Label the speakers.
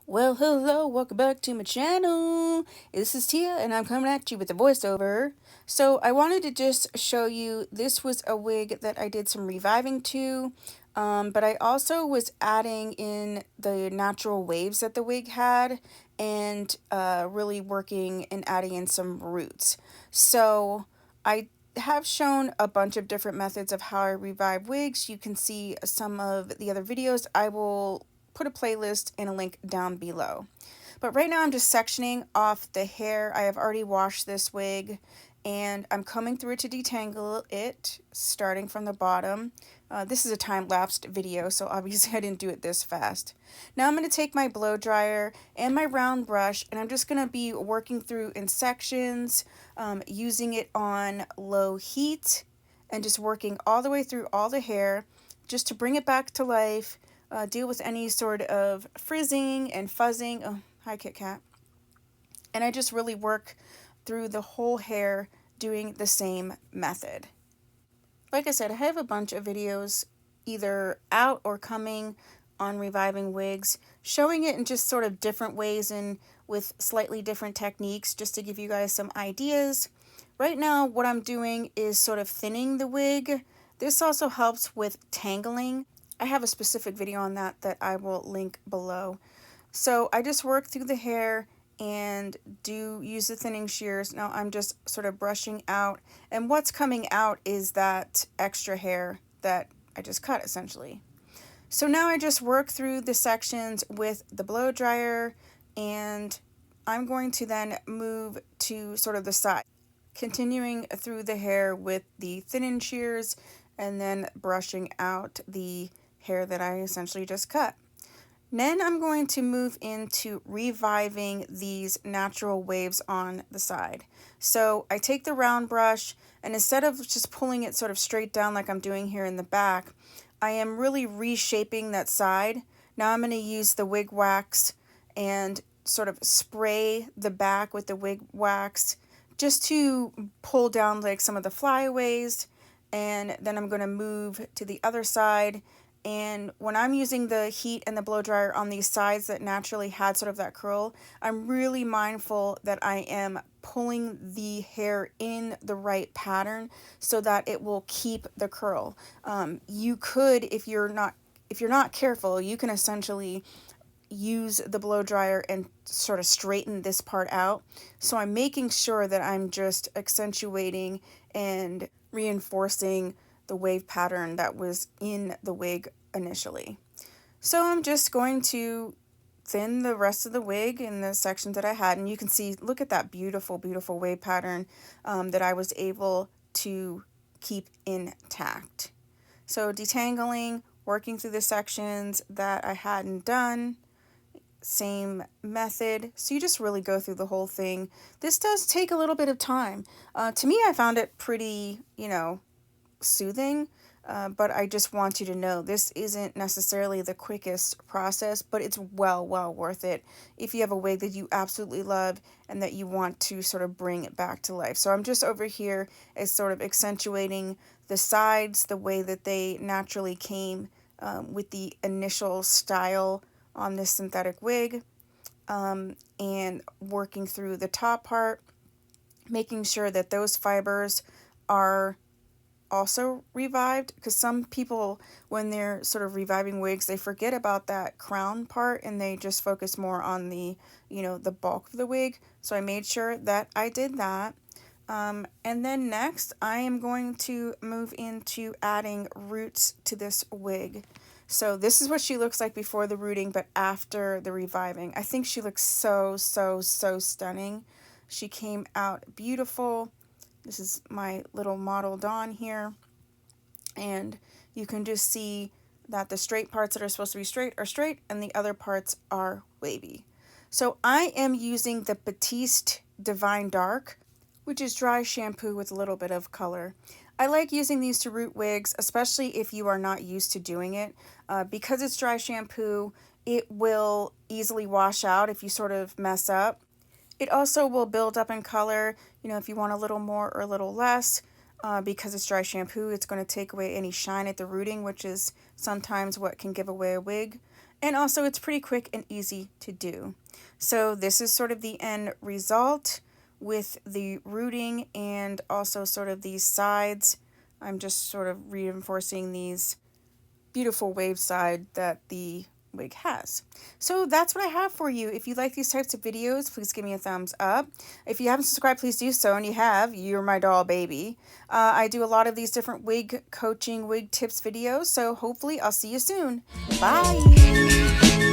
Speaker 1: Well, hello, welcome back to my channel. This is Tia, and I'm coming at you with a voiceover. So, I wanted to just show you this was a wig that I did some reviving to, but I also was adding in the natural waves that the wig had and really working and adding in some roots. So, I have shown a bunch of different methods of how I revive wigs. You can see some of the other videos. I will put a playlist and a link down below. But right now I'm just sectioning off the hair. I have already washed this wig and I'm coming through to detangle it, starting from the bottom. This is a time-lapsed video, so obviously I didn't do it this fast. Now I'm going to take my blow dryer and my round brush, and I'm just going to be working through in sections, using it on low heat, and just working all the way through all the hair, just to bring it back to life, deal with any sort of frizzing and fuzzing. Oh, hi Kit Kat. And I just really work through the whole hair doing the same method. Like I said, I have a bunch of videos either out or coming on reviving wigs, showing it in just sort of different ways and with slightly different techniques, just to give you guys some ideas. Right now, what I'm doing is sort of thinning the wig. This also helps with tangling. I have a specific video on that I will link below. So I just work through the hair and do use the thinning shears. Now I'm just sort of brushing out, and what's coming out is that extra hair that I just cut essentially. So now I just work through the sections with the blow dryer, and I'm going to then move to sort of the side, continuing through the hair with the thinning shears and then brushing out the hair that I essentially just cut. Then I'm going to move into reviving these natural waves on the side. So I take the round brush, and instead of just pulling it sort of straight down like I'm doing here in the back, I am really reshaping that side. Now I'm going to use the wig wax and sort of spray the back with the wig wax just to pull down like some of the flyaways, and then I'm going to move to the other side. And when I'm using the heat and the blow dryer on these sides that naturally had sort of that curl, I'm really mindful that I am pulling the hair in the right pattern so that it will keep the curl. You could, if you're not careful, you can essentially use the blow dryer and sort of straighten this part out. So I'm making sure that I'm just accentuating and reinforcing the wave pattern that was in the wig initially. So I'm just going to thin the rest of the wig in the sections that I had, and you can see, look at that beautiful, beautiful wave pattern that I was able to keep intact. So detangling, working through the sections that I hadn't done, same method. So you just really go through the whole thing. This does take a little bit of time. To me, I found it pretty, soothing, but I just want you to know this isn't necessarily the quickest process, but it's well worth it if you have a wig that you absolutely love and that you want to sort of bring it back to life. So I'm just over here as sort of accentuating the sides the way that they naturally came with the initial style on this synthetic wig, and working through the top part, making sure that those fibers are also revived, because some people, when they're sort of reviving wigs, they forget about that crown part and they just focus more on the the bulk of the wig. So I made sure that I did that. And then next I am going to move into adding roots to this wig. So this is what she looks like before the rooting, but after the reviving. I think she looks so stunning. She came out beautiful. This is my little model Dawn here. And you can just see that the straight parts that are supposed to be straight are straight and the other parts are wavy. So I am using the Batiste Divine Dark, which is dry shampoo with a little bit of color. I like using these to root wigs, especially if you are not used to doing it. Because it's dry shampoo, it will easily wash out if you sort of mess up. It also will build up in color, if you want a little more or a little less. Because it's dry shampoo, it's going to take away any shine at the rooting, which is sometimes what can give away a wig. And also it's pretty quick and easy to do. So this is sort of the end result with the rooting and also sort of these sides. I'm just sort of reinforcing these beautiful wave side that the wig has. So that's what I have for you. If you like these types of videos, please give me a thumbs up. If you haven't subscribed, please do so, and you have, you're my doll baby. I do a lot of these different wig coaching, wig tips videos, so hopefully I'll see you soon. Bye!